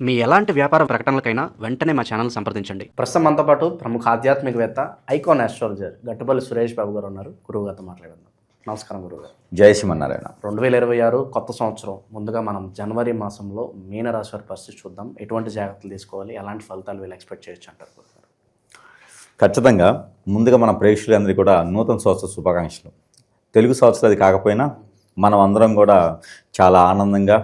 మీ ఎలాంటి వ్యాపార ప్రకటనలకైనా వెంటనే మా ఛానల్ సంప్రదించండి. ప్రస్తుతం మనతో పాటు ప్రముఖ ఆధ్యాత్మికవేత్త ఐకాన్ ఆస్ట్రాలజర్ గట్టుపల్లి సురేష్ బాబు గారు ఉన్నారు. గురువుగారితో మాట్లాడదాం. నమస్కారం గురువుగారు. జై శ్రీమన్నారాయణ. 2026 కొత్త సంవత్సరం. ముందుగా మనం జనవరి మాసంలో మీనరాశి వారి పరిస్థితి చూద్దాం. ఎటువంటి జాగ్రత్తలు తీసుకోవాలి, ఎలాంటి ఫలితాలు వీళ్ళు ఎక్స్పెక్ట్ చేయొచ్చు అంటారు గురువుగారు? ఖచ్చితంగా ముందుగా మన ప్రేక్షకులందరికీ కూడా నూతన సంవత్సర శుభాకాంక్షలు. తెలుగు సంవత్సరం అది కాకపోయినా మనం అందరం కూడా చాలా ఆనందంగా,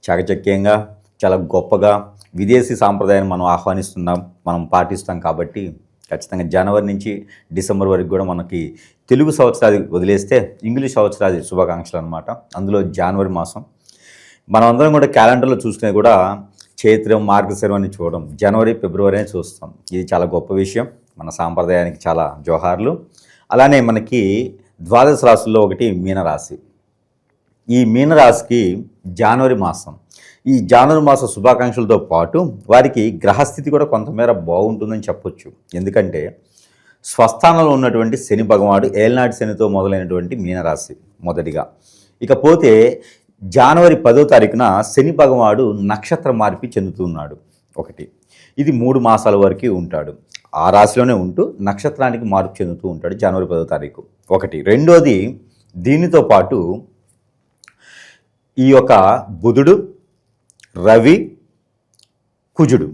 చాకచక్యంగా, చాలా గొప్పగా విదేశీ సాంప్రదాయాన్ని మనం ఆహ్వానిస్తున్నాం, మనం పాటిస్తాం. కాబట్టి ఖచ్చితంగా జనవరి నుంచి డిసెంబర్ వరకు కూడా మనకి తెలుగు సంవత్సరాది వదిలేస్తే ఇంగ్లీష్ సంవత్సరాది శుభాకాంక్షలు అనమాట. అందులో జనవరి మాసం మనం అందరం కూడా క్యాలెండర్లో చూసుకునే కూడా చైత్రం, మార్గశిరం అని చూడడం, జనవరి ఫిబ్రవరి అని చూస్తాం. ఇది చాలా గొప్ప విషయం. మన సాంప్రదాయానికి చాలా జోహార్లు. అలానే మనకి ద్వాదశ రాశుల్లో ఒకటి మీనరాశి. ఈ మీనరాశికి జనవరి మాసం, ఈ జనవరి మాస శుభాకాంక్షలతో పాటు వారికి గ్రహస్థితి కూడా కొంతమేర బాగుంటుందని చెప్పొచ్చు. ఎందుకంటే స్వస్థానంలో ఉన్నటువంటి శని భగవానుడు ఏలనాటి శనితో మొదలైనటువంటి మీనరాశి మొదటిగా. ఇకపోతే జనవరి 10వ తారీఖున శని భగవానుడు నక్షత్ర మార్పు చెందుతున్నాడు. ఒకటి, ఇది 3 మాసాల వరకు ఉంటాడు. ఆ రాశిలోనే ఉంటూ నక్షత్రానికి మార్పు చెందుతూ ఉంటాడు జనవరి 10వ తారీఖు. ఒకటి. రెండోది, దీనితో పాటు ఈ యొక్క బుధుడు, రవి, కుజుడు,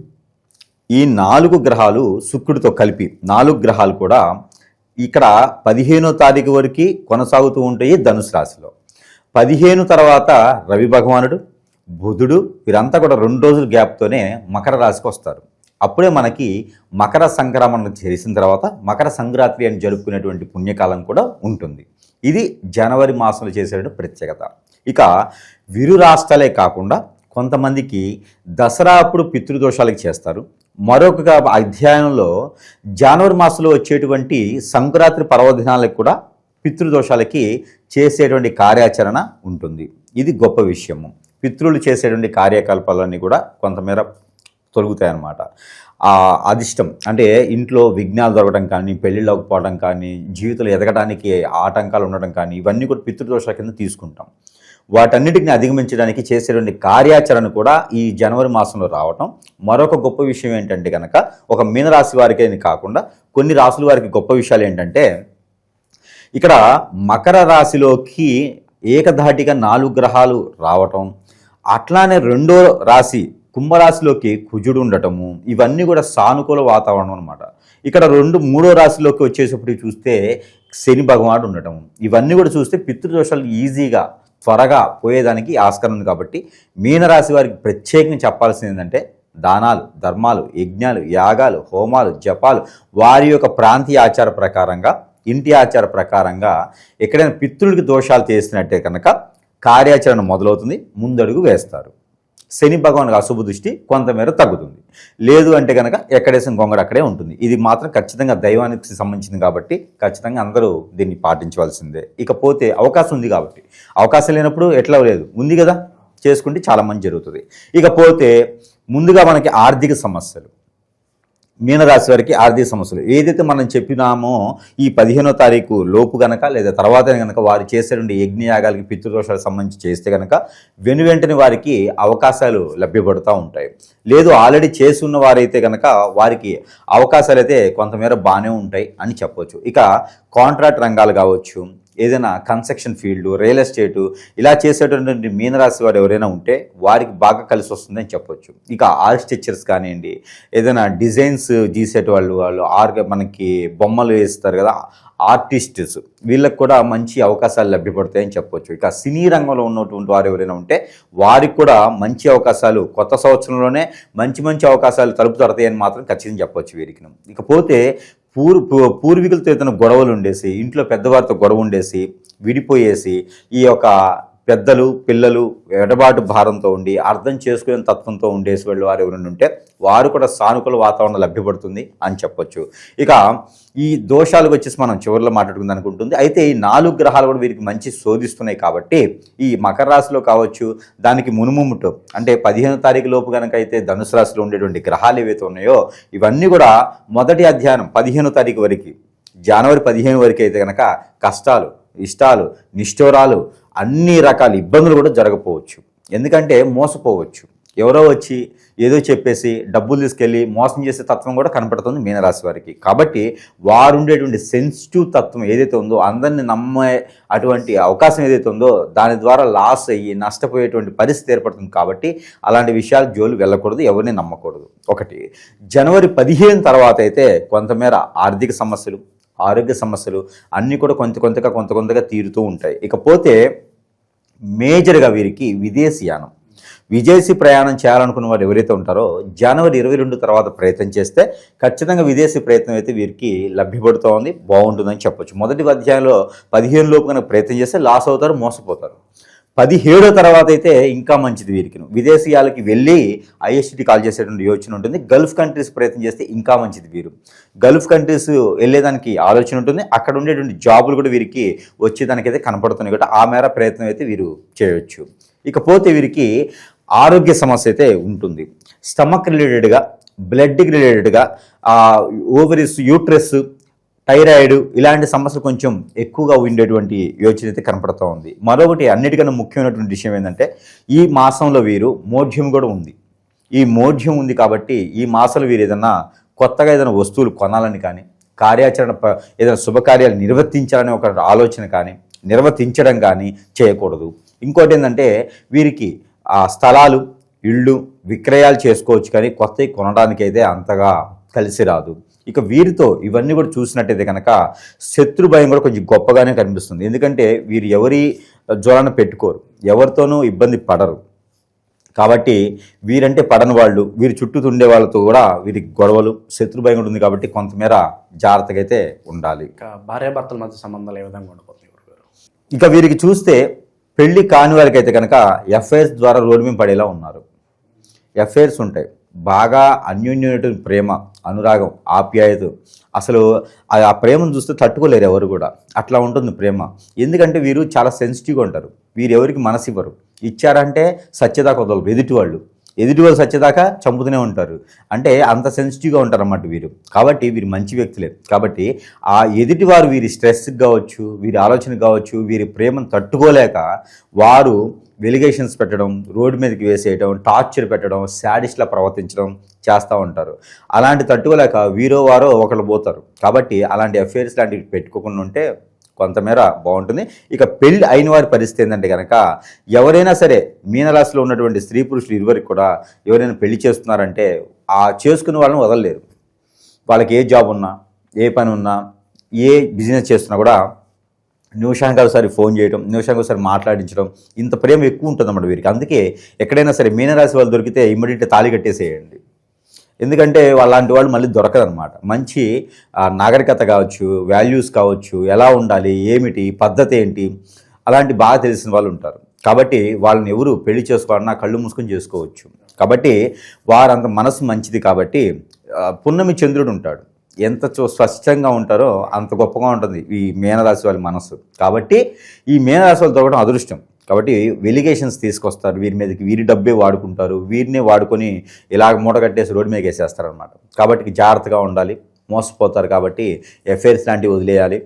ఈ 4 గ్రహాలు శుక్రుడితో కలిపి 4 గ్రహాలు కూడా ఇక్కడ 15వ తారీఖు వరకు కొనసాగుతూ ఉంటాయి ధనుసు రాశిలో. 15 తర్వాత రవి భగవానుడు, బుధుడు వీరంతా కూడా 2 రోజుల గ్యాప్తోనే మకర రాశికి వస్తారు. అప్పుడే మనకి మకర సంక్రమణ చేసిన తర్వాత మకర సంక్రాంతి అని జరుపుకునేటువంటి పుణ్యకాలం కూడా ఉంటుంది. ఇది జనవరి మాసంలో చేసేటువంటి ప్రత్యేకత. ఇక విరు రాష్ట్రాలే కాకుండా కొంతమందికి దసరా అప్పుడు పితృదోషాలకి చేస్తారు. మరొక అధ్యాయంలో జనవరి మాసంలో వచ్చేటువంటి సంక్రాంతి పర్వదినాలకు కూడా పితృదోషాలకి చేసేటువంటి కార్యాచరణ ఉంటుంది. ఇది గొప్ప విషయము. పితృలు చేసేటువంటి కార్యకలాపాలన్నీ కూడా కొంతమేర తొలుగుతాయి అన్నమాట. అదిష్టం అంటే ఇంట్లో విఘ్నాలు దొరకడం కానీ, పెళ్ళిళ్ళు అవ్వకపోవడం కానీ, జీవితంలో ఎదగడానికి ఆటంకాలు ఉండడం కానీ, ఇవన్నీ కూడా పితృదోషాల కింద తీసుకుంటాం. వాటన్నిటిని అధిగమించడానికి చేసేటువంటి కార్యాచరణ కూడా ఈ జనవరి మాసంలో రావటం. మరొక గొప్ప విషయం ఏంటంటే కనుక, ఒక మీనరాశి వారికి కాకుండా కొన్ని రాశుల వారికి గొప్ప విషయాలు ఏంటంటే, ఇక్కడ మకర రాశిలోకి ఏకధాటిగా 4 గ్రహాలు రావటం, అట్లానే రెండో రాశి కుంభరాశిలోకి కుజుడు ఉండటము, ఇవన్నీ కూడా సానుకూల వాతావరణం అనమాట. ఇక్కడ మూడో రాశిలోకి వచ్చేటప్పుడు చూస్తే శని భగవానుడు ఉండటం, ఇవన్నీ కూడా చూస్తే పితృదోషాలు ఈజీగా త్వరగా పోయేదానికి ఆస్కారం ఉంది. కాబట్టి మీనరాశి వారికి ప్రత్యేకంగా చెప్పాల్సింది ఏంటంటే, దానాలు, ధర్మాలు, యజ్ఞాలు, యాగాలు, హోమాలు, జపాలు, వారి యొక్క ప్రాంతీయ ఆచార ప్రకారంగా, ఇంటి ఆచార ప్రకారంగా ఎక్కడైనా పితృలకి దోషాలు చేసినట్టే కనుక కార్యాచరణ మొదలవుతుంది, ముందడుగు వేస్తారు. శని భగవానుడికి అశుభ దృష్టి కొంతమేర తగ్గుతుంది. లేదు అంటే కనుక ఎక్కడేసిన గొంగడు అక్కడే ఉంటుంది. ఇది మాత్రం ఖచ్చితంగా దైవానికి సంబంధించింది కాబట్టి ఖచ్చితంగా అందరూ దీన్ని పాటించవలసిందే. ఇకపోతే అవకాశం ఉంది కాబట్టి, అవకాశం లేనప్పుడు ఎట్లా లేదు, ఉంది కదా, చేసుకుంటే చాలా మంచి జరుగుతుంది. ఇకపోతే ముందుగా మనకి ఆర్థిక సమస్యలు, మీనరాశి వారికి ఆర్థిక సమస్యలు ఏదైతే మనం చెప్పినామో ఈ 15వ తారీఖు లోపు గనక లేదా తర్వాత కనుక వారు చేసేటువంటి యజ్ఞయాగాలకి పితృదోషాలకు సంబంధించి చేస్తే కనుక వెంటనే వారికి అవకాశాలు లభ్యపడుతూ ఉంటాయి. లేదు ఆల్రెడీ చేసి ఉన్న వారైతే కనుక వారికి అవకాశాలు అయితే కొంతమేర బాగానే ఉంటాయి అని చెప్పొచ్చు. ఇక కాంట్రాక్ట్ రంగాలు కావచ్చు, ఏదైనా కన్స్ట్రక్షన్ ఫీల్డ్, రియల్ ఎస్టేటు ఇలా చేసేటువంటి మీనరాశి వారు ఎవరైనా ఉంటే వారికి బాగా కలిసి వస్తుందని చెప్పొచ్చు. ఇక ఆర్కిటెక్చర్స్ కానివ్వండి, ఏదైనా డిజైన్స్ గీసేటి వాళ్ళు మనకి బొమ్మలు వేస్తారు కదా, ఆర్టిస్ట్స్, వీళ్ళకి కూడా మంచి అవకాశాలు లభ్యపడతాయని చెప్పొచ్చు. ఇక సినీ రంగంలో ఉన్నటువంటి వారు ఎవరైనా ఉంటే వారికి కూడా మంచి అవకాశాలు కొత్త సంవత్సరంలోనే మంచి అవకాశాలు తలుపు తడతాయని మాత్రం ఖచ్చితంగా చెప్పొచ్చు వీరికి. ఇకపోతే పూర్వీకులతో ఏదైనా గొడవలు ఉండేసి, ఇంట్లో పెద్దవారితో గొడవ ఉండేసి విడిపోయేసి, ఈ యొక్క పెద్దలు పిల్లలు ఎడబాటు భారంతో ఉండి అర్థం చేసుకునే తత్వంతో ఉండేసి వాళ్ళు వారు ఎవరైనా ఉంటే వారు కూడా సానుకూల వాతావరణం లభ్యపడుతుంది అని చెప్పొచ్చు. ఇక ఈ దోషాలకు వచ్చేసి మనం చివరిలో మాట్లాడుకుందాం అనుకుంటుంది. అయితే ఈ 4 గ్రహాలు కూడా వీరికి మంచి శోధిస్తున్నాయి. కాబట్టి ఈ మకర రాశిలో కావచ్చు, దానికి మునుముముటు అంటే 15వ తారీఖు లోపు కనుక అయితే ధనుసు రాశిలో ఉండేటువంటి గ్రహాలు ఏవైతే ఉన్నాయో ఇవన్నీ కూడా మొదటి అధ్యాయం 15వ తారీఖు వరకు, జనవరి 15 వరకు అయితే కనుక కష్టాలు, ఇష్టాలు, నిష్ఠూరాలు, అన్ని రకాల ఇబ్బందులు కూడా జరగపోవచ్చు. ఎందుకంటే మోసపోవచ్చు. ఎవరో వచ్చి ఏదో చెప్పేసి డబ్బులు తీసుకెళ్ళి మోసం చేసే తత్వం కూడా కనపడుతుంది మీనరాశి వారికి. కాబట్టి వారు ఉండేటువంటి సెన్సిటివ్ తత్వం ఏదైతే ఉందో, అందరిని నమ్మే అటువంటి అవకాశం ఏదైతే ఉందో దాని ద్వారా లాస్ అయ్యి నష్టపోయేటువంటి పరిస్థితి ఏర్పడుతుంది. కాబట్టి అలాంటి విషయాలు జోలు వెళ్ళకూడదు, ఎవరిని నమ్మకూడదు. ఒకటి, జనవరి 15 తర్వాత అయితే కొంతమేర ఆర్థిక సమస్యలు, ఆరోగ్య సమస్యలు అన్నీ కూడా కొంతగా తీరుతూ ఉంటాయి. ఇకపోతే మేజర్గా వీరికి విదేశీయానం, విదేశీ ప్రయాణం చేయాలనుకున్న వారు ఎవరైతే ఉంటారో జనవరి 22 తర్వాత ప్రయత్నం చేస్తే ఖచ్చితంగా విదేశీ ప్రయత్నం అయితే వీరికి లభ్యపడుతోంది, బాగుంటుందని చెప్పొచ్చు. మొదటి అధ్యాయంలో 15 లోపు కనుక ప్రయత్నం చేస్తే లాస్ అవుతారు, మోసపోతారు. 17 తర్వాత అయితే ఇంకా మంచిది వీరికి. విదేశీయాలకి వెళ్ళి ఐఎస్టీ కాల్ చేసేటువంటి యోచన ఉంటుంది. గల్ఫ్ కంట్రీస్ ప్రయత్నం చేస్తే ఇంకా మంచిది. వీరు గల్ఫ్ కంట్రీస్ వెళ్ళేదానికి ఆలోచన ఉంటుంది. అక్కడ ఉండేటువంటి జాబులు కూడా వీరికి వచ్చేదానికైతే కనపడుతున్నాయి కాబట్టి ఆ మేర ప్రయత్నం అయితే వీరు చేయవచ్చు. ఇకపోతే వీరికి ఆరోగ్య సమస్య అయితే ఉంటుంది. స్టమక్ రిలేటెడ్గా, బ్లడ్కి రిలేటెడ్గా, ఓవరీస్, యూట్రస్, థైరాయిడ్ ఇలాంటి సమస్యలు కొంచెం ఎక్కువగా ఉండేటువంటి యోచన అయితే కనపడుతూ ఉంది. మరొకటి అన్నిటికన్నా ముఖ్యమైనటువంటి విషయం ఏంటంటే ఈ మాసంలో వీరు మోఢ్యం కూడా ఉంది. ఈ మోఢ్యం ఉంది కాబట్టి ఈ మాసంలో వీరు ఏదైనా కొత్తగా ఏదైనా వస్తువులు కొనాలని కానీ, కార్యాచరణ ఏదైనా శుభకార్యాలు నిర్వర్తించాలని ఒక ఆలోచన కానీ, నిర్వర్తించడం కానీ చేయకూడదు. ఇంకోటి ఏంటంటే వీరికి స్థలాలు, ఇళ్ళు విక్రయాలు చేసుకోవచ్చు కానీ కొత్తవి కొనడానికి అయితే అంతగా కలిసి రాదు. ఇక వీరితో ఇవన్నీ కూడా చూసినట్టయితే కనుక శత్రు భయం కూడా కొంచెం గొప్పగానే కనిపిస్తుంది. ఎందుకంటే వీరు ఎవరి జ్వరాన్ని పెట్టుకోరు, ఎవరితోనూ ఇబ్బంది పడరు. కాబట్టి వీరంటే పడని వాళ్ళు, వీరి చుట్టూ ఉండే వాళ్ళతో కూడా వీరికి గొడవలు, శత్రు భయం కూడా ఉంది. కాబట్టి కొంతమేర జాగ్రత్తగా అయితే ఉండాలి. ఇక భార్యాభర్తల మధ్య సంబంధాలు ఏ విధంగా ఉండబోతున్నాయి? ఇక వీరికి చూస్తే పెళ్లి కాని వారికి అయితే కనుక ఎఫ్ఐఆర్స్ ద్వారా రోడ్డు మీద పడేలా ఉన్నారు. ఎఫ్ఐఆర్స్ ఉంటాయి, బాగా అన్యోన్యమైన ప్రేమ, అనురాగం, ఆప్యాయత, అసలు ఆ ప్రేమను చూస్తే తట్టుకోలేరు ఎవరు కూడా. అట్లా ఉంటుంది ప్రేమ. ఎందుకంటే వీరు చాలా సెన్సిటివ్గా ఉంటారు. వీరు ఎవరికి మనసు ఇవ్వరు. ఇచ్చారంటే సత్యదాకా వదలరు. ఎదుటివాళ్ళు సత్యదాకా చంపుతూనే ఉంటారు. అంటే అంత సెన్సిటివ్గా ఉంటారు అన్నమాట వీరు. కాబట్టి వీరు మంచి వ్యక్తులే. కాబట్టి ఆ ఎదుటివారు వీరి స్ట్రెస్కి కావచ్చు, వీరి ఆలోచనకు కావచ్చు, వీరి ప్రేమను తట్టుకోలేక వారు వెలిగేషన్స్ పెట్టడం, రోడ్డు మీదకి వేసేయడం, టార్చర్ పెట్టడం, శాడిస్ట్లా ప్రవర్తించడం చేస్తూ ఉంటారు. అలాంటి తట్టుకోలేక వీరో వారో ఒకళ్ళు పోతారు. కాబట్టి అలాంటి అఫైర్స్ లాంటివి పెట్టుకోకుండా ఉంటే కొంతమేర బాగుంటుంది. ఇక పెళ్ళి అయిన వారి పరిస్థితి ఏంటంటే కనుక ఎవరైనా సరే మీనరాశిలో ఉన్నటువంటి స్త్రీ పురుషులు ఇరువురికి కూడా ఎవరైనా పెళ్లి చేస్తున్నారంటే ఆ చేసుకునే వాళ్ళని వదలలేరు. వాళ్ళకి ఏ జాబ్ ఉన్నా, ఏ పని ఉన్నా, ఏ బిజినెస్ చేస్తున్నా కూడా నిమిషానికి ఒకసారి ఫోన్ చేయడం, నిమిషానికి ఒకసారి మాట్లాడించడం, ఇంత ప్రేమ ఎక్కువ ఉంటుంది అన్నమాట వీరికి. అందుకే ఎక్కడైనా సరే మీనరాశి వాళ్ళు దొరికితే ఇమ్మీడియట్ తాళి కట్టేసేయండి. ఎందుకంటే వాళ్ళంటి వాళ్ళు మళ్ళీ దొరకదనమాట. మంచి నాగరికత కావచ్చు, వాల్యూస్ కావచ్చు, ఎలా ఉండాలి, ఏమిటి పద్ధతి ఏంటి, అలాంటి బాగా తెలిసిన వాళ్ళు ఉంటారు. కాబట్టి వాళ్ళని ఎవరు పెళ్లి చేసుకోవాలన్నా కళ్ళు మూసుకొని చేసుకోవచ్చు. కాబట్టి వారంత మనసు మంచిది. కాబట్టి పున్నమి చంద్రుడు ఉంటాడు, ఎంత స్పష్టంగా ఉంటారో అంత గొప్పగా ఉంటుంది ఈ మీనరాశి వాళ్ళ మనసు. కాబట్టి ఈ మీనరాశి వాళ్ళు దొరకడం అదృష్టం. కాబట్టి వెలిగేషన్స్ తీసుకొస్తారు వీరి మీదకి, వీరి డబ్బే వాడుకుంటారు, వీరినే వాడుకొని ఇలాగ మూట కట్టేసి రోడ్డు మీదకి వేసేస్తారనమాట. కాబట్టి జాగ్రత్తగా ఉండాలి, మోసపోతారు. కాబట్టి ఎఫ్ఐఆర్స్ లాంటివి వదిలేయాలి.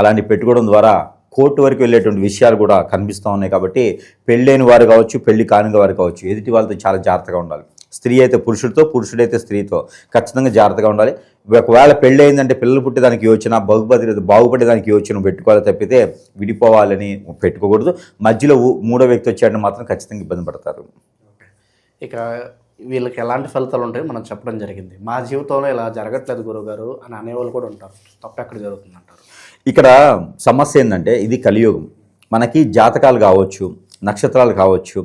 అలాంటివి పెట్టుకోవడం ద్వారా కోర్టు వరకు వెళ్ళేటువంటి విషయాలు కూడా కనిపిస్తూ ఉన్నాయి. కాబట్టి పెళ్ళైన వారు కావచ్చు, పెళ్లి కాని వారు కావచ్చు, ఎదుటి వాళ్ళతో చాలా జాగ్రత్తగా ఉండాలి. స్త్రీ అయితే పురుషుడితో, పురుషుడైతే స్త్రీతో ఖచ్చితంగా జాగ్రత్తగా ఉండాలి. ఒకవేళ పెళ్ళి అయిందంటే పిల్లలు పుట్టేదానికి యోచన, బాగుపడేదానికి యోచన పెట్టుకోవాలి తప్పితే విడిపోవాలని పెట్టుకోకూడదు. మధ్యలో మూడో వ్యక్తి వచ్చాడని మాత్రం ఖచ్చితంగా ఇబ్బంది పడతారు. ఇక వీళ్ళకి ఎలాంటి ఫలితాలు ఉంటాయో మనం చెప్పడం జరిగింది. మా జీవితంలో ఇలా జరగట్లేదు గురువుగారు అని అనేవాళ్ళు కూడా ఉంటారు. తప్పు ఎక్కడ జరుగుతుందంటారు? ఇక్కడ సమస్య ఏంటంటే ఇది కలియుగం. మనకి జాతకాలు కావచ్చు, నక్షత్రాలు కావచ్చు,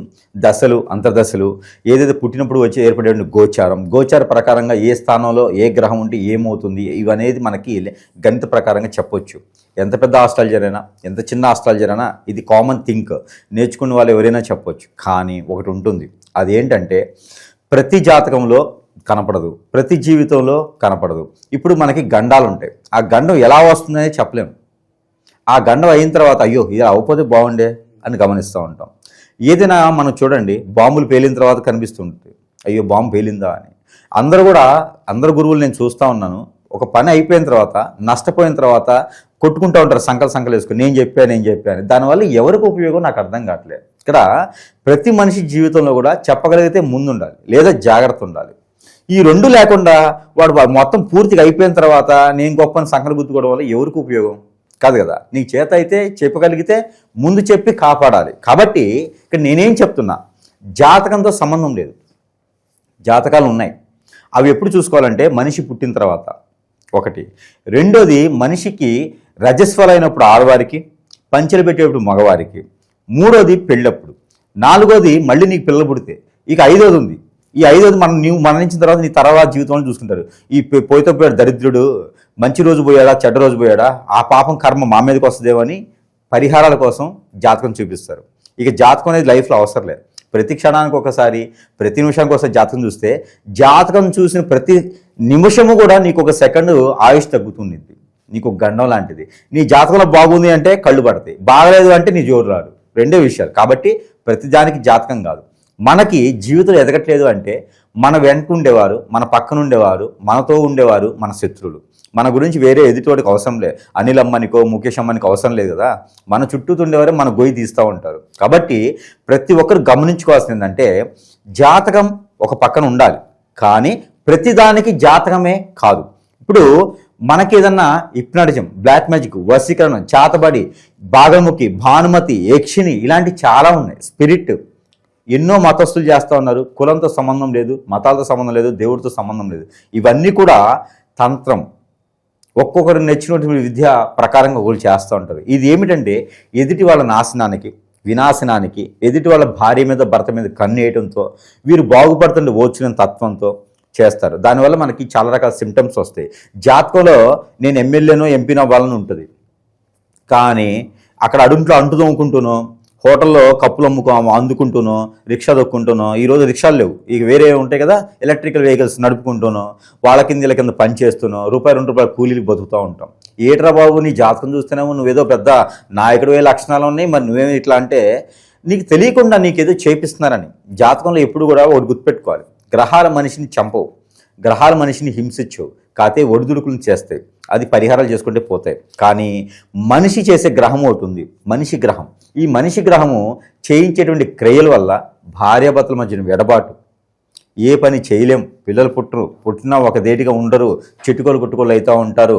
దశలు, అంతర్దశలు, ఏదైతే పుట్టినప్పుడు వచ్చి ఏర్పడే గోచార ప్రకారంగా ఏ స్థానంలో ఏ గ్రహం ఉంటే ఏమవుతుంది ఇవనేది మనకి గణిత ప్రకారంగా చెప్పొచ్చు. ఎంత పెద్ద ఆస్ట్రాలజర్ అయినా, ఎంత చిన్న ఆస్ట్రాలజర్ అయినా ఇది కామన్ థింక్, నేర్చుకున్న వాళ్ళు ఎవరైనా చెప్పొచ్చు. కానీ ఒకటి ఉంటుంది, అదేంటంటే ప్రతి జాతకంలో కనపడదు, ప్రతి జీవితంలో కనపడదు. ఇప్పుడు మనకి గండాలు ఉంటాయి, ఆ గండం ఎలా వస్తుందనే చెప్పలేము. ఆ గండం అయిన తర్వాత అయ్యో ఇది అవ్వకపోతే బాగుండే అని గమనిస్తూ ఉంటాం. ఏదైనా మనం చూడండి, బాంబులు పేలిన తర్వాత కనిపిస్తుంటుంది, అయ్యో బాంబు పేలిందా అని. అందరూ గురువులు నేను చూస్తూ ఉన్నాను, ఒక పని అయిపోయిన తర్వాత నష్టపోయిన తర్వాత కొట్టుకుంటూ ఉంటారు సంకలు వేసుకుని నేను చెప్పాను దానివల్ల ఎవరికి ఉపయోగం నాకు అర్థం కావట్లేదు. ఇక్కడ ప్రతి మనిషి జీవితంలో కూడా చెప్పగలిగితే ముందుండాలి లేదా జాగ్రత్త ఉండాలి. ఈ రెండు లేకుండా వాడు మొత్తం పూర్తిగా అయిపోయిన తర్వాత నేను గొప్పని సంకలు గుర్తుకోవడం వల్ల ఎవరికి ఉపయోగం కాదు కదా. నీకు చేత అయితే చెప్పగలిగితే ముందు చెప్పి కాపాడాలి. కాబట్టి ఇక్కడ నేనేం చెప్తున్నా, జాతకంతో సంబంధం లేదు. జాతకాలు ఉన్నాయి, అవి ఎప్పుడు చూసుకోవాలంటే మనిషి పుట్టిన తర్వాత ఒకటి. రెండోది మనిషికి రజస్వలైనప్పుడు ఆడవారికి, పంచెలు పెట్టేటప్పుడు మగవారికి. మూడోది పెళ్ళప్పుడు. నాలుగోది మళ్ళీ నీకు పిల్లలు పుడితే. ఇక ఐదోది ఉంది. ఈ ఐదోది నీవు మరణించిన తర్వాత నీ తర్వాత జీవితంలో చూసుకుంటారు. ఈ పోయితో పోయాడు దరిద్రుడు, మంచి రోజు పోయాడా చెడ్డ రోజు పోయాడా, ఆ పాపం కర్మ మా మీదకి వస్తుందేమో అని పరిహారాల కోసం జాతకం చూపిస్తారు. ఇక జాతకం అనేది లైఫ్లో అవసరం లేదు. ప్రతి క్షణానికి ఒకసారి, ప్రతి నిమిషానికి ఒకసారి జాతకం చూస్తే జాతకం చూసిన ప్రతి నిమిషము కూడా నీకు ఒక సెకండ్ ఆయుష్ తగ్గుతుంది. నీకు ఒక గండం లాంటిది. నీ జాతకంలో బాగుంది అంటే కళ్ళు పడతాయి, బాగలేదు అంటే నీ జోరు రాడు. రెండే విషయాలు. కాబట్టి ప్రతి దానికి జాతకం కాదు. మనకి జీవితం ఎదగట్లేదు అంటే మన వెంట ఉండేవారు, మన పక్కన ఉండేవారు, మనతో ఉండేవారు మన శత్రువులు. మన గురించి వేరే ఎదుటివాడికి అవసరం లేదు. అనిల్ అమ్మనికో ముఖేష్ అమ్మనికో అవసరం లేదు కదా. మన చుట్టూ ఉండేవారే మన గొయ్యి తీస్తూ ఉంటారు. కాబట్టి ప్రతి ఒక్కరు గమనించుకోవాల్సింది ఏంటంటే జాతకం ఒక పక్కన ఉండాలి, కానీ ప్రతిదానికి జాతకమే కాదు. ఇప్పుడు మనకి ఏదన్నా హిప్నాటిజం, బ్లాక్ మ్యాజిక్, వశీకరణం, చాతబడి, భాగముఖి, భానుమతి, యక్షిణి ఇలాంటి చాలా ఉన్నాయి. స్పిరిట్ ఎన్నో మతస్థులు చేస్తూ ఉన్నారు. కులంతో సంబంధం లేదు, మతాలతో సంబంధం లేదు, దేవుడితో సంబంధం లేదు. ఇవన్నీ కూడా తంత్రం. ఒక్కొక్కరు నచ్చినటువంటి విద్య ప్రకారంగా వాళ్ళు చేస్తూ ఉంటారు. ఇది ఏమిటంటే ఎదుటి వాళ్ళ నాశనానికి, వినాశనానికి, ఎదుటి వాళ్ళ భార్య మీద భర్త మీద కన్నేయటంతో, వీరు బాగుపడుతుంటే ఓచిన తత్వంతో చేస్తారు. దానివల్ల మనకి చాలా రకాల సిమ్టమ్స్ వస్తాయి. జాతకంలో నేను ఎమ్మెల్యేనో ఎంపీనో అవ్వాలని ఉంటుంది, కానీ అక్కడ అడుంట్లో అంటు తోముకుంటూనో, హోటల్లో కప్పులు అందుకుంటూనో, రిక్షా దొక్కుంటూనో, ఈరోజు రిక్షాలు లేవు, ఇక వేరే ఉంటాయి కదా ఎలక్ట్రికల్ వెహికల్స్ నడుపుకుంటూనో, వాళ్ళ కింద పని చేస్తూనో, ₹2 కూలీలు బతుకుతూ ఉంటాం. ఏట్రా బాబు నీ జాతకం చూస్తేనేమో నువ్వేదో పెద్ద నాయకుడు లక్షణాలు ఉన్నాయి, మరి నువ్వేమో ఇట్లా అంటే నీకు తెలియకుండా నీకేదో చేపిస్తున్నారని. జాతకంలో ఎప్పుడు కూడా ఒకటి గుర్తుపెట్టుకోవాలి, గ్రహాల మనిషిని చంపవు, గ్రహాల మనిషిని హింసించవు, కాతే ఒడిదుడుకులను చేస్తాయి. అది పరిహారాలు చేసుకుంటే పోతాయి. కానీ మనిషి చేసే గ్రహం ఒకటి ఉంది, మనిషి గ్రహం. ఈ మనిషి గ్రహము చేయించేటువంటి క్రియల వల్ల భార్యాభర్తల మధ్యన ఎడబాటు, ఏ పని చేయలేం, పిల్లలు పుట్టినా ఒక దేటిగా ఉండరు, చిట్టుకోలు కుట్టుకోలు అవుతూ ఉంటారు.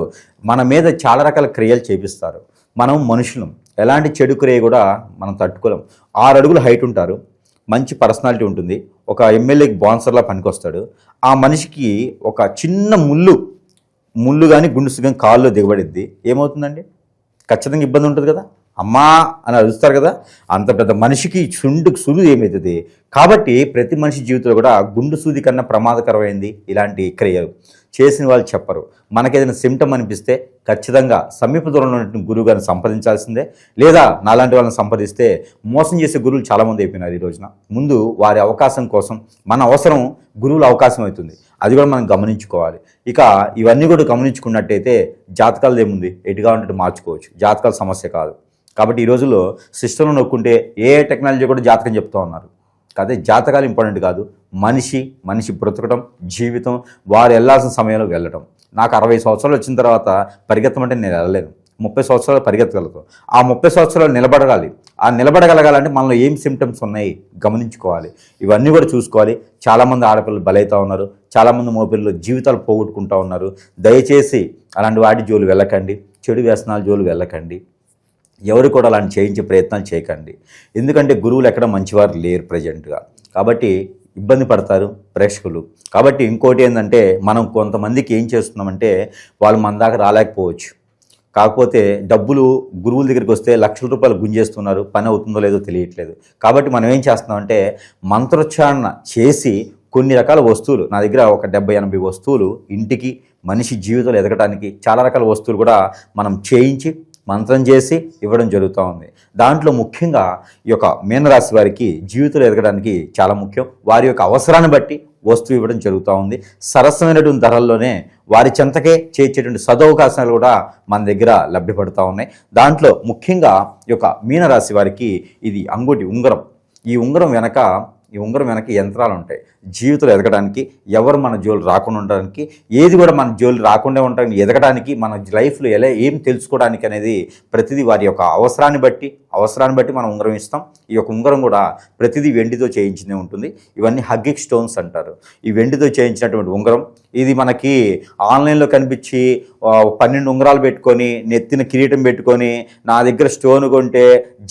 మన మీద చాలా రకాల క్రియలు చేపిస్తారు. మనం మనుషులం, ఎలాంటి చెడు క్రియ కూడా మనం తట్టుకోలేం. 6 అడుగులు హైట్ ఉంటారు, మంచి పర్సనాలిటీ ఉంటుంది, ఒక ఎమ్మెల్యేకి బాన్సర్లా పనికొస్తాడు. ఆ మనిషికి ఒక చిన్న ముళ్ళు కానీ గుండుసు కానీ కాల్లో దిగబడిద్ది, ఏమవుతుందండి? ఖచ్చితంగా ఇబ్బంది ఉంటుంది కదా. అమ్మా అని అరుస్తారు కదా. అంత పెద్ద మనిషికి సూది ఏమవుతుంది? కాబట్టి ప్రతి మనిషి జీవితంలో కూడా గుండు సూది కన్నా ప్రమాదకరమైంది ఇలాంటి క్రియలు. చేసిన వాళ్ళు చెప్పరు. మనకేదైనా సిమ్టమ్ అనిపిస్తే ఖచ్చితంగా సమీప దూరంలో ఉన్న గురువు గారిని సంప్రదించాల్సిందే, లేదా నాలాంటి వాళ్ళని సంప్రదిస్తే. మోసం చేసే గురువులు చాలామంది అయిపోయినారు ఈ రోజున. ముందు వారి అవకాశం కోసం మన అవసరం గురువుల అవకాశం అవుతుంది, అది కూడా మనం గమనించుకోవాలి. ఇక ఇవన్నీ కూడా గమనించుకున్నట్టయితే జాతకాలు ఏముంది, ఎటుగా ఉన్నట్టు మార్చుకోవచ్చు. జాతకాల సమస్య కాదు. కాబట్టి ఈ రోజుల్లో సిస్టంలో నొక్కుంటే ఏ టెక్నాలజీ కూడా జాతకం చెప్తూ ఉన్నారు. కాదే జాతకాలు ఇంపార్టెంట్ కాదు, మనిషి బ్రతకడం, జీవితం, వారు వెళ్ళాల్సిన సమయంలో వెళ్ళటం. నాకు 60 సంవత్సరాలు వచ్చిన తర్వాత పరిగెత్తమంటే నేను వెళ్ళలేను. 30 సంవత్సరాలు పరిగెత్తగలుగుతాం. ఆ 30 సంవత్సరాలు నిలబడగాలి. ఆ నిలబడగలగాలంటే మనలో ఏం సిమ్టమ్స్ ఉన్నాయి గమనించుకోవాలి. ఇవన్నీ కూడా చూసుకోవాలి. చాలామంది ఆడపిల్లలు బలవుతూ ఉన్నారు, చాలామంది మగపిల్లలు జీవితాలు పోగొట్టుకుంటూ ఉన్నారు. దయచేసి అలాంటి వాటి జోలు వెళ్ళకండి, చెడు వ్యసనాల జోలు వెళ్ళకండి. ఎవరు కూడా అలాంటి చేయించే ప్రయత్నాలు చేయకండి. ఎందుకంటే గురువులు ఎక్కడ మంచివారు లేరు ప్రజెంట్గా. కాబట్టి ఇబ్బంది పడతారు ప్రేక్షకులు. కాబట్టి ఇంకోటి ఏంటంటే మనం కొంతమందికి ఏం చేస్తున్నామంటే వాళ్ళు మన దాకా రాలేకపోవచ్చు. కాకపోతే డబ్బులు గురువుల దగ్గరికి వస్తే ₹1,00,000 గుంజేస్తున్నారు, పని అవుతుందో లేదో తెలియట్లేదు. కాబట్టి మనం ఏం చేస్తున్నామంటే మంత్రోచ్చారణ చేసి కొన్ని రకాల వస్తువులు, నా దగ్గర ఒక 70-80 వస్తువులు, ఇంటికి మనిషి జీవితంలో ఎదగడానికి చాలా రకాల వస్తువులు కూడా మనం చేయించి మంత్రం చేసి ఇవ్వడం జరుగుతూ ఉంది. దాంట్లో ముఖ్యంగా ఈ యొక్క మీనరాశి వారికి జీవితంలో ఎదగడానికి చాలా ముఖ్యం. వారి యొక్క అవసరాన్ని బట్టి వస్తువు ఇవ్వడం జరుగుతూ ఉంది. సరసమైనటువంటి ధరల్లోనే వారి చెంతకే చేర్చేటువంటి సదవకాశాలు కూడా మన దగ్గర లభ్యపడుతూ ఉన్నాయి. దాంట్లో ముఖ్యంగా ఈ యొక్క మీనరాశి వారికి ఇది అంగుటి ఉంగరం. ఈ ఉంగరం వెనక ఈ ఉంగరం వెనక యంత్రాలు ఉంటాయి. జీవితంలో ఎదగడానికి, ఎవరు మన జోలు రాకుండా ఉండడానికి, ఏది కూడా మన జోలు రాకుండా ఉండడానికి, ఎదగడానికి, మన లైఫ్లో ఏం తెలుసుకోవడానికి అనేది ప్రతిదీ వారి యొక్క అవసరాన్ని బట్టి మనం ఉంగరం ఇస్తాం. ఈ యొక్క ఉంగరం కూడా ప్రతిదీ వెండితో చేయించిందే ఉంటుంది. ఇవన్నీ హగ్గిక్ స్టోన్స్ అంటారు. ఈ వెండితో చేయించినటువంటి ఉంగరం ఇది మనకి ఆన్లైన్లో కనిపించి 12 ఉంగరాలు పెట్టుకొని నెత్తిన కిరీటం పెట్టుకొని నా దగ్గర స్టోన్ కొంటే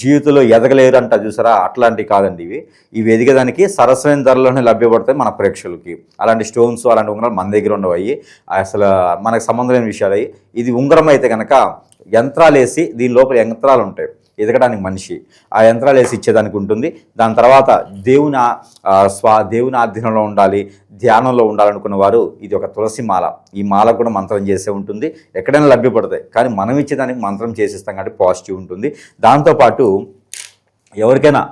జీవితంలో ఎదగలేరు అంట చూసారా, అట్లాంటివి కాదండి. ఇవి ఎదిగేదానికి సరసమైన ధరలోనే లభ్యపడతాయి మన ప్రేక్షకులకి. అలాంటి స్టోన్స్, అలాంటి ఉంగరాలు మన దగ్గర ఉండవు. అసలు మనకు సంబంధం లేని విషయాలు. ఇది ఉంగరం అయితే కనుక యంత్రాలు వేసి, దీని లోపల యంత్రాలు ఉంటాయి ఎదగడానికి మనిషి, ఆ యంత్రాలు వేసి ఇచ్చేదానికి ఉంటుంది. దాని తర్వాత దేవుని ఆధీనంలో ఉండాలి, ధ్యానంలో ఉండాలనుకున్న వారు ఇది ఒక తులసి మాల. ఈ మాల కూడా మంత్రం చేసే ఉంటుంది. ఎక్కడైనా లభ్యపడతాయి, కానీ మనం ఇచ్చేదానికి మంత్రం చేసిస్తాం కాబట్టి పాజిటివ్ ఉంటుంది. దాంతోపాటు ఎవరికైనా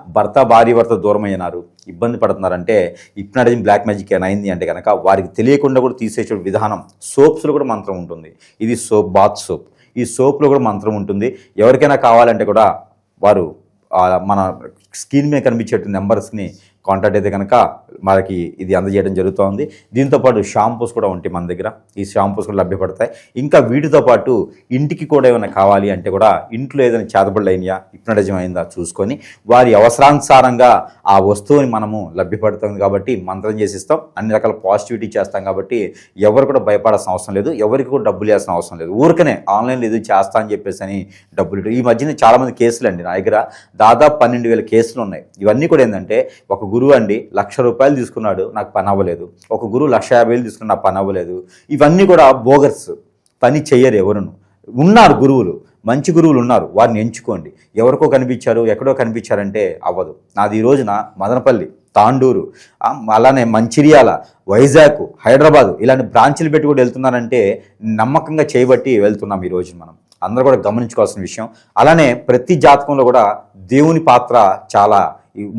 భార్య భర్త దూరం అయినారు, ఇబ్బంది పడుతున్నారంటే హిప్నాటిజం బ్లాక్ మ్యాజిక్ ఏమైనా అయింది అంటే కనుక వారికి తెలియకుండా కూడా తీసేసే విధానం. సోప్స్లో కూడా మంత్రం ఉంటుంది. ఇది బాత్ సోప్. ఈ సోప్లో కూడా మంత్రం ఉంటుంది. ఎవరికైనా కావాలంటే కూడా వారు మన స్క్రీన్ మీద కనిపించే నెంబర్స్ని కాంటాక్ట్ అయితే కనుక మనకి ఇది అందజేయడం జరుగుతుంది. దీంతోపాటు షాంపూస్ కూడా ఉంటాయి మన దగ్గర. ఈ షాంపూస్ కూడా లభ్యపడతాయి. ఇంకా వీటితో పాటు ఇంటికి కూడా ఏమైనా కావాలి అంటే కూడా, ఇంట్లో ఏదైనా చేతబడులు అయినాయా, హిప్నటిజం అయిందా చూసుకొని వారి అవసరానుసారంగా ఆ వస్తువుని మనము లభ్యపడుతుంది కాబట్టి మంత్రం చేసిస్తాం. అన్ని రకాల పాజిటివిటీ చేస్తాం కాబట్టి ఎవరు కూడా భయపడాల్సిన అవసరం లేదు, ఎవరికి కూడా డబ్బులు వేయాల్సిన అవసరం లేదు. ఊరికనే ఆన్లైన్లో ఇది చేస్తా అని చెప్పేసి అని డబ్బులు. ఈ మధ్యన చాలామంది కేసులు అండి, నా దగ్గర దాదాపు 12,000 కేసులు ఉన్నాయి. ఇవన్నీ కూడా ఏంటంటే, ఒక గురువు అండి ₹1,00,000 తీసుకున్నాడు, నాకు పని అవ్వలేదు. ఒక గురువు ₹1,50,000 తీసుకున్నాడు, నాకు పని అవ్వలేదు. ఇవన్నీ కూడా బోగర్స్, పని చెయ్యరు ఎవరును. ఉన్నారు గురువులు, మంచి గురువులు ఉన్నారు, వారిని ఎంచుకోండి. ఎవరికో కనిపించారు, ఎక్కడో కనిపించారంటే అవ్వదు. నాది ఈ రోజున మదనపల్లి, తాండూరు, అలానే మంచిర్యాల, వైజాగ్, హైదరాబాద్ ఇలాంటి బ్రాంచీలు పెట్టి కూడా వెళ్తున్నారంటే నమ్మకంగా చేయబట్టి వెళ్తున్నాం ఈ రోజు. మనం అందరూ కూడా గమనించుకోవాల్సిన విషయం. అలానే ప్రతి జాతకంలో కూడా దేవుని పాత్ర చాలా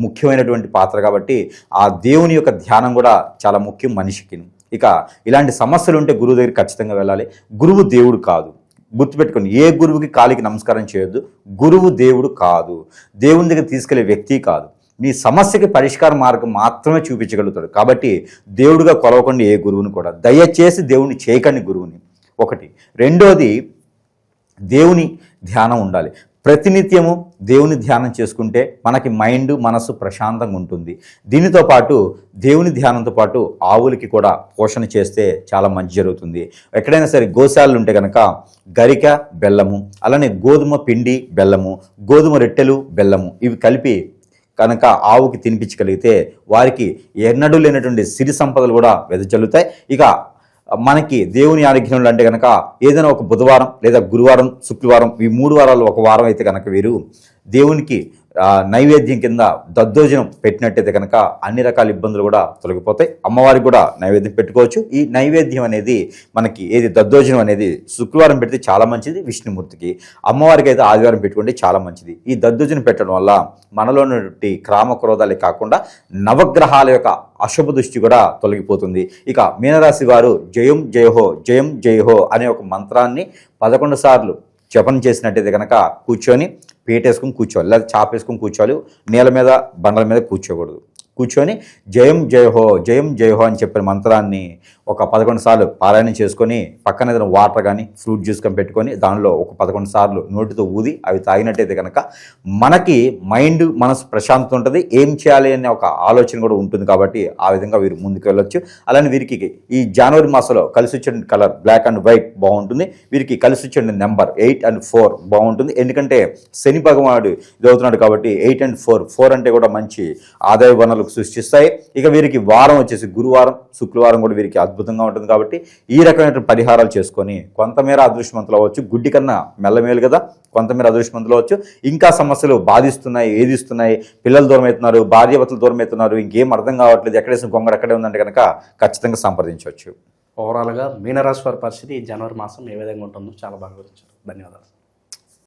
ముఖ్యమైనటువంటి పాత్ర కాబట్టి ఆ దేవుని యొక్క ధ్యానం కూడా చాలా ముఖ్యం మనిషికి. ఇక ఇలాంటి సమస్యలు ఉంటే గురువు దగ్గర ఖచ్చితంగా వెళ్ళాలి. గురువు దేవుడు కాదు, గుర్తుపెట్టుకోండి. ఏ గురువుకి కాలికి నమస్కారం చేయొద్దు. గురువు దేవుడు కాదు, దేవుని దగ్గర తీసుకెళ్లే వ్యక్తి కాదు. మీ సమస్యకి పరిష్కార మార్గం మాత్రమే చూపించగలుగుతాడు. కాబట్టి దేవుడిగా కొలవకండి ఏ గురువుని కూడా. దయచేసి దేవుని చేయకండి గురువుని. ఒకటి. రెండోది, దేవుని ధ్యానం ఉండాలి. ప్రతినిత్యము దేవుని ధ్యానం చేసుకుంటే మనకి మైండ్, మనసు ప్రశాంతంగా ఉంటుంది. దీనితో పాటు దేవుని ధ్యానంతో పాటు ఆవులకి కూడా పోషణ చేస్తే చాలా మంచి జరుగుతుంది. ఎక్కడైనా సరే గోశాలలు ఉంటే కనుక గరిక, బెల్లము, అలానే గోధుమ పిండి, బెల్లము, గోధుమ రొట్టెలు, బెల్లము ఇవి కలిపి కనుక ఆవుకి తినిపించగలిగితే వారికి ఎన్నడూ లేనటువంటి సిరి సంపదలు కూడా వెదజల్లుతాయి. ఇక మనకి దేవుని ఆరోగ్యంలో అంటే కనుక ఏదైనా ఒక బుధవారం లేదా గురువారం, శుక్రవారం, ఈ 3 వారాలు ఒక వారం అయితే కనుక వీరు దేవునికి నైవేద్యం కింద దద్దోజనం పెట్టినట్టయితే కనుక అన్ని రకాల ఇబ్బందులు కూడా తొలగిపోతాయి. అమ్మవారికి కూడా నైవేద్యం పెట్టుకోవచ్చు. ఈ నైవేద్యం అనేది మనకి దద్దోజనం అనేది శుక్రవారం పెడితే చాలా మంచిది విష్ణుమూర్తికి. అమ్మవారికి అయితే ఆదివారం పెట్టుకుంటే చాలా మంచిది. ఈ దద్దోజనం పెట్టడం వల్ల మనలోని క్రోధాలే కాకుండా నవగ్రహాల యొక్క అశుభ దృష్టి కూడా తొలగిపోతుంది. ఇక మీనరాశి వారు జయం జయహో, జయం జయహో అనే ఒక మంత్రాన్ని 11 సార్లు జపం చేసినట్టయితే కనుక కూర్చొని పీటేసుకుని కూర్చోవాలి, లేదా చాపేసుకుని కూర్చోవాలి. నేల మీద, బండల మీద కూర్చోకూడదు. కూర్చొని జయం జయహో, జయం జయహో అని చెప్పిన మంత్రాన్ని ఒక 11 సార్లు పారాయణం చేసుకొని పక్కన ఏదైనా వాటర్ కానీ ఫ్రూట్ జ్యూస్ కానీ పెట్టుకొని దానిలో ఒక 11 సార్లు నోటితో ఊది అవి తాగినట్టయితే కనుక మనకి మైండ్, మనసు ప్రశాంతత ఉంటుంది. ఏం చేయాలి అనే ఒక ఆలోచన కూడా ఉంటుంది. కాబట్టి ఆ విధంగా వీరు ముందుకు వెళ్ళొచ్చు. అలానే వీరికి ఈ జనవరి మాసంలో కలిసి వచ్చే కలర్ బ్లాక్ అండ్ వైట్ బాగుంటుంది. వీరికి కలిసి వచ్చే నెంబర్ 8 and 4 బాగుంటుంది. ఎందుకంటే శని భగవానుడు ఇదవుతున్నాడు కాబట్టి 8 and 4 అంటే కూడా మంచి ఆదాయ వనరులు సృష్టిస్తాయి. ఇక వీరికి వారం వచ్చేసి గురువారం, శుక్రవారం కూడా వీరికి అద్భుతంగా ఉంటుంది. కాబట్టి ఈ రకమైన పరిహారాలు చేసుకొని కొంతమేర అదృష్టవంతులు అవ్వచ్చు. గుడ్డి కన్నా మెల్లమేలు కదా, కొంతమేర అదృష్టవంతులు అవ్వచ్చు. ఇంకా సమస్యలు బాధిస్తున్నాయి, ఏదిస్తున్నాయి, పిల్లలు దూరం అవుతున్నారు, భార్యాభర్తలు దూరం అవుతున్నారు, ఇంకేం అర్థం కావట్లేదు, ఎక్కడేసిన గొంగడు అక్కడే ఉందంటే కనుక ఖచ్చితంగా సంప్రదించవచ్చు. ఓవరాల్గా మీనరాశి వారి పరిస్థితి ఈ జనవరి మాసం ఏ విధంగా ఉంటుందో చాలా బాగా వివరించారు. ధన్యవాదాలు.